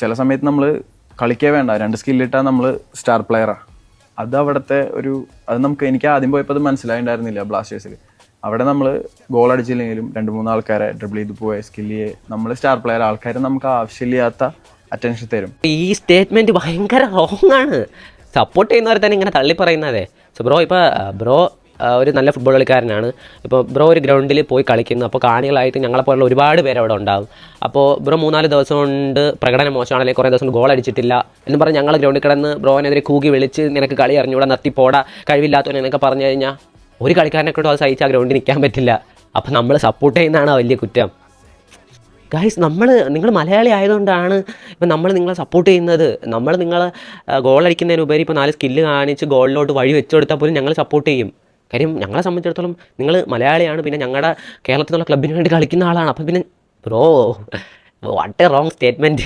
ചില സമയത്ത് നമ്മൾ കളിക്കേ വേണ്ട, 2 സ്കില്ലിട്ടാൽ നമ്മൾ സ്റ്റാർ പ്ലെയറാണ്. അത് അവിടുത്തെ അത് എനിക്ക് ആദ്യം പോയപ്പോൾ അത് മനസ്സിലായിട്ടുണ്ടായിരുന്നില്ല ബ്ലാസ്റ്റേഴ്സിൽ. അവിടെ നമ്മൾ ഗോൾ അടിച്ചില്ലെങ്കിലും 2-3 ആൾക്കാരെ ഡ്രിബിൾ ചെയ്ത് പോയ സ്കില്ല് നമ്മൾ സ്റ്റാർ പ്ലെയർ ആൾക്കാരെ നമുക്ക് ആവശ്യമില്ലാത്ത അറ്റൻഷൻ തരും. ഈ സ്റ്റേറ്റ്മെൻറ്റ് ഭയങ്കര റോങ് ആണ്. സപ്പോർട്ട് ചെയ്യുന്നവരെ തന്നെ ഇങ്ങനെ തള്ളി പറയുന്നതേ. സോ ബ്രോ ഇപ്പോൾ ബ്രോ ഒരു നല്ല ഫുട്ബോൾ കളിക്കാരനാണ്. ഇപ്പോൾ ബ്രോ ഒരു ഗ്രൗണ്ടിൽ പോയി കളിക്കുന്നു, അപ്പോൾ കാണികളായിട്ട് ഞങ്ങളെപ്പോലുള്ള ഒരുപാട് പേര് അവിടെ ഉണ്ടാകും. അപ്പോൾ ബ്രോ 3-4 ദിവസം കൊണ്ട് പ്രകടനം മോശമാണെങ്കിൽ കുറേ ദിവസം ഗോൾ അടിച്ചിട്ടില്ല എന്ന് പറഞ്ഞ് ഞങ്ങൾ ഗ്രൗണ്ടിൽ കിടന്ന് ബ്രോനെതിരെ കൂകി വിളിച്ച് നിനക്ക് കളി അറിഞ്ഞൂടെ, നിർത്തിപ്പോടാ, കഴിവില്ലാത്തവനെ എന്നൊക്കെ പറഞ്ഞു കഴിഞ്ഞാൽ ഒരു കളിക്കാരനെക്കൊണ്ടും അത് സഹിച്ച് ആ ഗ്രൗണ്ടിൽ നിൽക്കാൻ പറ്റില്ല. അപ്പോൾ നമ്മൾ സപ്പോർട്ട് ചെയ്യുന്നതാണ് വലിയ കുറ്റം. ഗൈസ്, നിങ്ങൾ മലയാളി ആയതുകൊണ്ടാണ് ഇപ്പം നമ്മൾ നിങ്ങളെ സപ്പോർട്ട് ചെയ്യുന്നത്. നമ്മൾ നിങ്ങൾ ഗോളടിക്കുന്നതിനുപരി ഇപ്പോൾ 4 സ്കില്ല് കാണിച്ച് ഗോളിലോട്ട് വഴി വെച്ചു കൊടുത്താൽ പോലും ഞങ്ങൾ സപ്പോർട്ട് ചെയ്യും. കാര്യം ഞങ്ങളെ സംബന്ധിച്ചിടത്തോളം നിങ്ങൾ മലയാളിയാണ്, പിന്നെ ഞങ്ങളുടെ കേരളത്തിലുള്ള ക്ലബിന് വേണ്ടി കളിക്കുന്ന ആളാണ്. അപ്പം പിന്നെ bro, what A wrong statement.